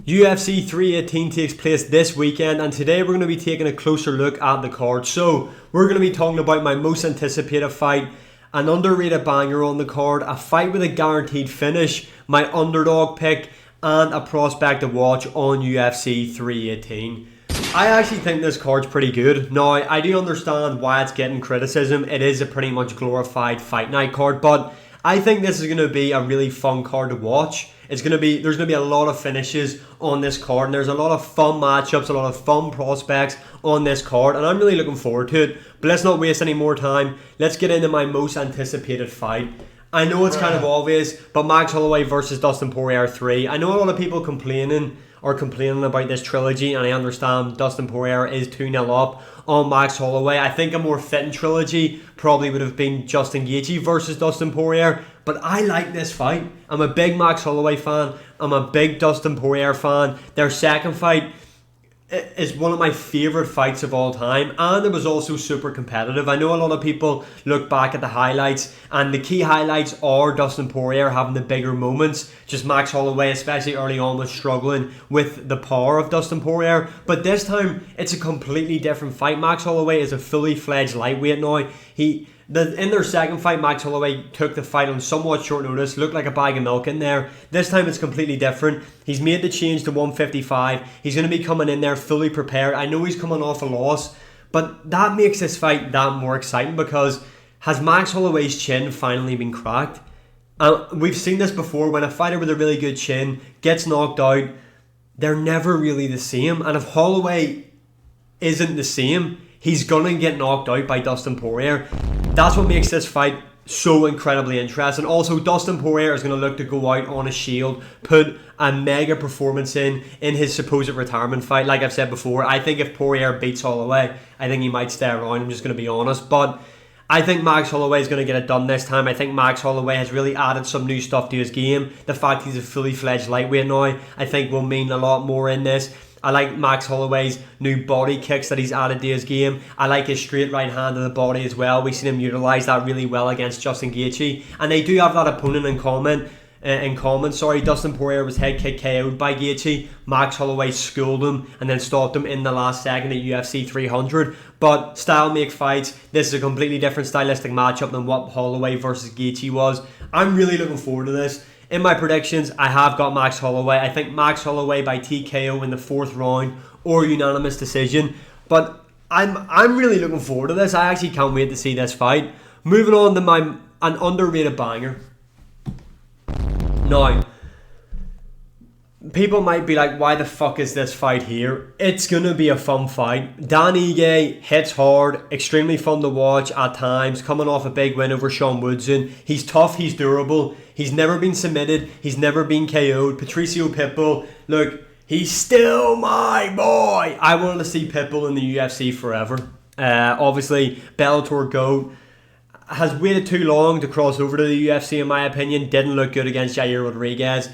UFC 318 takes place this weekend, and today we're going to be taking a closer look at the card. So, we're going to be talking about my most anticipated fight, an underrated banger on the card, a fight with a guaranteed finish, my underdog pick, and a prospect to watch on UFC 318. I actually think this card's pretty good. Now, I do understand why it's getting criticism. It is a pretty much glorified fight night card, but I think this is going to be a really fun card to watch. There's going to be a lot of finishes on this card, and there's a lot of fun matchups, a lot of fun prospects on this card, and I'm really looking forward to it. But let's not waste any more time. Let's get into my most anticipated fight. I know it's kind of obvious, but Max Holloway versus Dustin Poirier 3. I know a lot of people complaining about this trilogy, and I understand Dustin Poirier is 2-0 up on Max Holloway. I think a more fitting trilogy probably would have been Justin Gaethje versus Dustin Poirier, but I like this fight. I'm a big Max Holloway fan. I'm a big Dustin Poirier fan. Their second fight is one of my favourite fights of all time, and it was also super competitive. I know a lot of people look back at the highlights, and the key highlights are Dustin Poirier having the bigger moments. Just Max Holloway, especially early on, was struggling with the power of Dustin Poirier. But this time, it's a completely different fight. Max Holloway is a fully fledged lightweight now. In their second fight, Max Holloway took the fight on somewhat short notice, looked like a bag of milk in there. This time it's completely different. He's made the change to 155. He's going to be coming in there fully prepared. I know he's coming off a loss, but that makes this fight that more exciting, because has Max Holloway's chin finally been cracked? We've seen this before. When a fighter with a really good chin gets knocked out, they're never really the same. And if Holloway isn't the same, he's going to get knocked out by Dustin Poirier. That's what makes this fight so incredibly interesting. Also, Dustin Poirier is going to look to go out on a shield, put a mega performance in his supposed retirement fight. Like I've said before, I think if Poirier beats Holloway, I think he might stay around. I'm just going to be honest. But I think Max Holloway is going to get it done this time. I think Max Holloway has really added some new stuff to his game. The fact he's a fully fledged lightweight now, I think will mean a lot more in this. I like Max Holloway's new body kicks that he's added to his game. I like his straight right hand to the body as well. We've seen him utilise that really well against Justin Gaethje. And they do have that opponent in common. Dustin Poirier was head kick KO'd by Gaethje. Max Holloway schooled him and then stopped him in the last second at UFC 300. But style make fights. This is a completely different stylistic matchup than what Holloway versus Gaethje was. I'm really looking forward to this. In my predictions, I have got Max Holloway. I think Max Holloway by TKO in the 4th round or unanimous decision. But I'm really looking forward to this. I actually can't wait to see this fight. Moving on to an underrated banger. Now, people might be like, why the fuck is this fight here? It's going to be a fun fight. Dan Ige hits hard, extremely fun to watch at times, coming off a big win over Sean Woodson. He's tough, he's durable, he's never been submitted, he's never been KO'd. Patricio Pitbull, look, he's still my boy. I wanted to see Pitbull in the UFC forever. Obviously, Bellator GOAT has waited too long to cross over to the UFC, in my opinion. Didn't look good against Yair Rodriguez.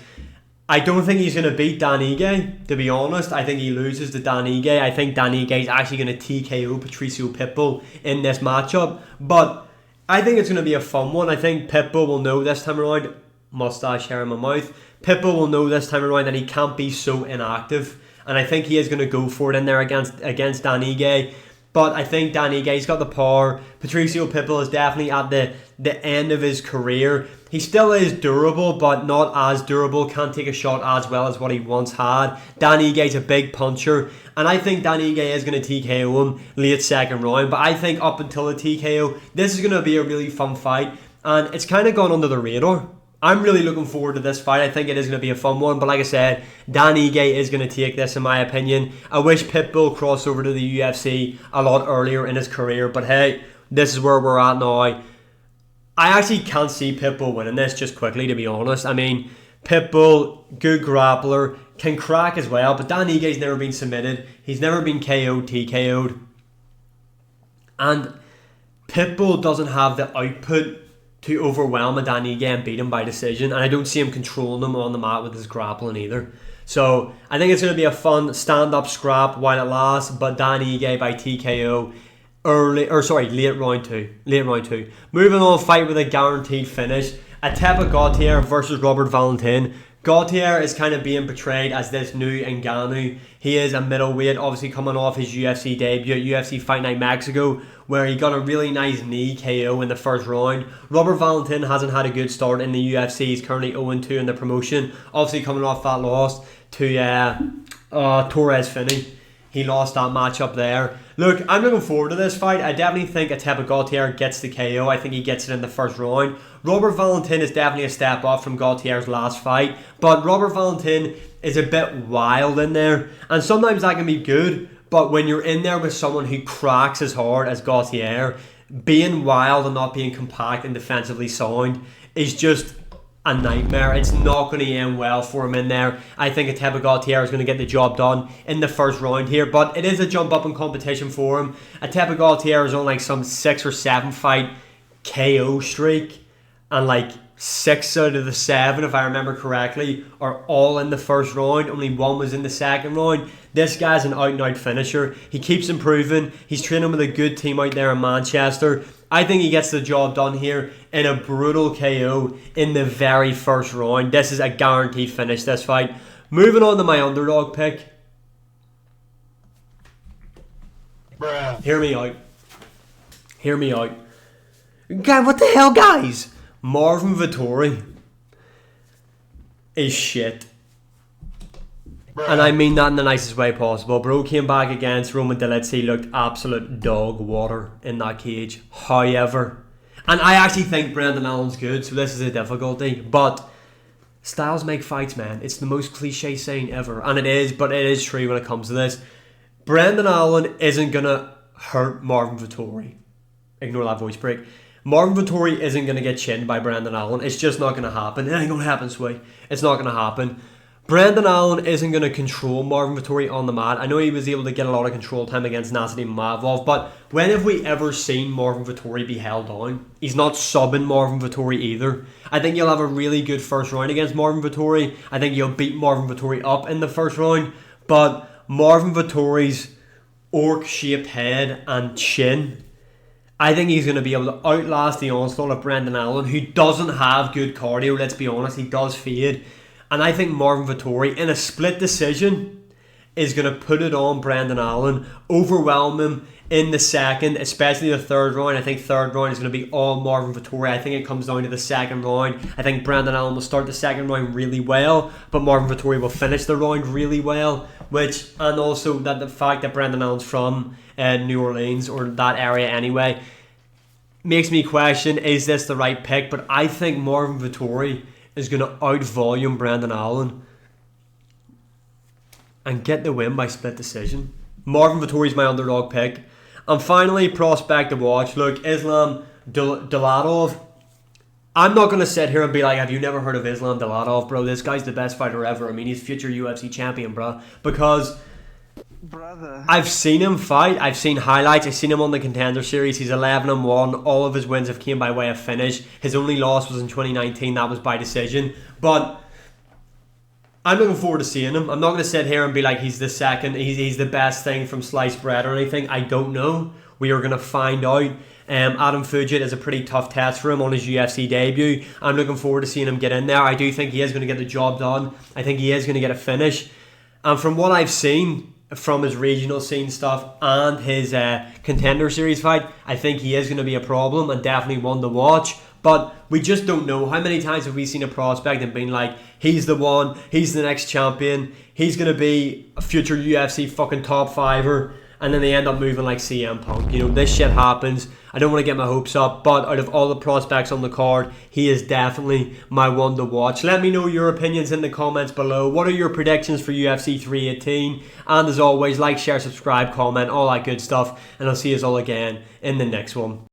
I don't think he's going to beat Dan Ige, to be honest. I think he loses to Dan Ige. I think Dan Ige is actually going to TKO Patricio Pitbull in this matchup. But I think it's going to be a fun one. I think Pitbull will know this time around. Mustache hair in my mouth. Pitbull will know this time around that he can't be so inactive. And I think he is going to go for it in there against Dan Ige. But I think Dan Ige's got the power. Patricio Pitbull is definitely at the end of his career. He still is durable, but not as durable. Can't take a shot as well as what he once had. Dan Ige's a big puncher. And I think Dan Ige is going to TKO him late 2nd round. But I think up until the TKO, this is going to be a really fun fight. And it's kind of gone under the radar. I'm really looking forward to this fight. I think it is going to be a fun one. But like I said, Dan Ige is going to take this, in my opinion. I wish Pitbull crossed over to the UFC a lot earlier in his career. But hey, this is where we're at now. I actually can't see Pitbull winning this, just quickly, to be honest. I mean, Pitbull, good grappler, can crack as well. But Dan Ige's never been submitted. He's never been KO'd, TKO'd. And Pitbull doesn't have the output to overwhelm a Dan Ige and beat him by decision, and I don't see him controlling him on the mat with his grappling either. So I think it's going to be a fun stand-up scrap while it lasts, but Dan Ige by TKO late round two. Moving on, fight with a guaranteed finish. Gautier versus Robert Valentine. Gautier is kind of being portrayed as this new Ngannou. He is a middleweight, obviously coming off his UFC debut at UFC Fight Night Mexico, where he got a really nice knee KO in the first round. Robert Valentine hasn't had a good start in the UFC. He's currently 0-2 in the promotion. Obviously coming off that loss to Torres Finney. He lost that matchup there. Look, I'm looking forward to this fight. I definitely think Atepa Gautier gets the KO. I think he gets it in the first round. Robert Valentine is definitely a step up from Gautier's last fight, but Robert Valentine is a bit wild in there, and sometimes that can be good, but when you're in there with someone who cracks as hard as Gautier, being wild and not being compact and defensively sound is just a nightmare. It's not going to end well for him in there. I think Atepa Gautier is going to get the job done in the first round here, but it is a jump up in competition for him. Atepa Gautier is on like some 6 or 7 fight KO streak, and like 6 out of the 7, if I remember correctly, are all in the first round. Only 1 was in the second round. This guy's an out-and-out finisher. He keeps improving. He's training with a good team out there in Manchester. I think he gets the job done here in a brutal KO in the very first round. This is a guaranteed finish, this fight. Moving on to my underdog pick. Bruh. Hear me out. Hear me out. God, what the hell, guys? Marvin Vettori is shit. And I mean that in the nicest way possible. Bro came back against Roman Dolidze, looked absolute dog water in that cage. However, and I actually think Brendan Allen's good, so this is a difficulty. But styles make fights, man. It's the most cliche saying ever. And it is, but it is true when it comes to this. Brendan Allen isn't going to hurt Marvin Vettori. Ignore that voice break. Marvin Vettori isn't going to get chinned by Brendan Allen. It's just not going to happen. It ain't going to happen, Sway. It's not going to happen. Brendan Allen isn't going to control Marvin Vettori on the mat. I know he was able to get a lot of control time against Nasruddin Mavov, but when have we ever seen Marvin Vettori be held down? He's not subbing Marvin Vettori either. I think you'll have a really good first round against Marvin Vettori. I think you'll beat Marvin Vettori up in the first round, but Marvin Vettori's orc-shaped head and chin, I think he's going to be able to outlast the onslaught of Brendan Allen, who doesn't have good cardio, let's be honest. He does fade. And I think Marvin Vettori, in a split decision, is going to put it on Brendan Allen, overwhelm him in the second, especially the third round. I think third round is going to be all Marvin Vettori. I think it comes down to the second round. I think Brendan Allen will start the second round really well, but Marvin Vettori will finish the round really well. And also that the fact that Brendan Allen's from New Orleans, or that area anyway, makes me question, is this the right pick? But I think Marvin Vettori is going to out-volume Brendan Allen and get the win by split decision. Marvin Vettori is my underdog pick. And finally, prospect to watch. Look, Islam Daddov. I'm not going to sit here and be like, have you never heard of Islam Daddov, bro? This guy's the best fighter ever. I mean, he's future UFC champion, bro. Because Brother, I've seen him fight. I've seen highlights. I've seen him on the Contender Series. He's 11-1. All of his wins have came by way of finish. His only loss was in 2019. That was by decision. But I'm looking forward to seeing him. I'm not going to sit here and be like he's the second. He's the best thing from sliced bread or anything. I don't know. We are going to find out. Adam Fujet is a pretty tough test for him on his UFC debut. I'm looking forward to seeing him get in there. I do think he is going to get the job done. I think he is going to get a finish. And from what I've seen from his regional scene stuff and his Contender Series fight, I think he is going to be a problem and definitely one to watch. But we just don't know. How many times have we seen a prospect and been like, he's the one, he's the next champion, he's going to be a future UFC fucking top fiver, and then they end up moving like CM Punk. You know, this shit happens. I don't want to get my hopes up, but out of all the prospects on the card, he is definitely my one to watch. Let me know your opinions in the comments below. What are your predictions for UFC 318? And as always, like, share, subscribe, comment, all that good stuff. And I'll see you all again in the next one.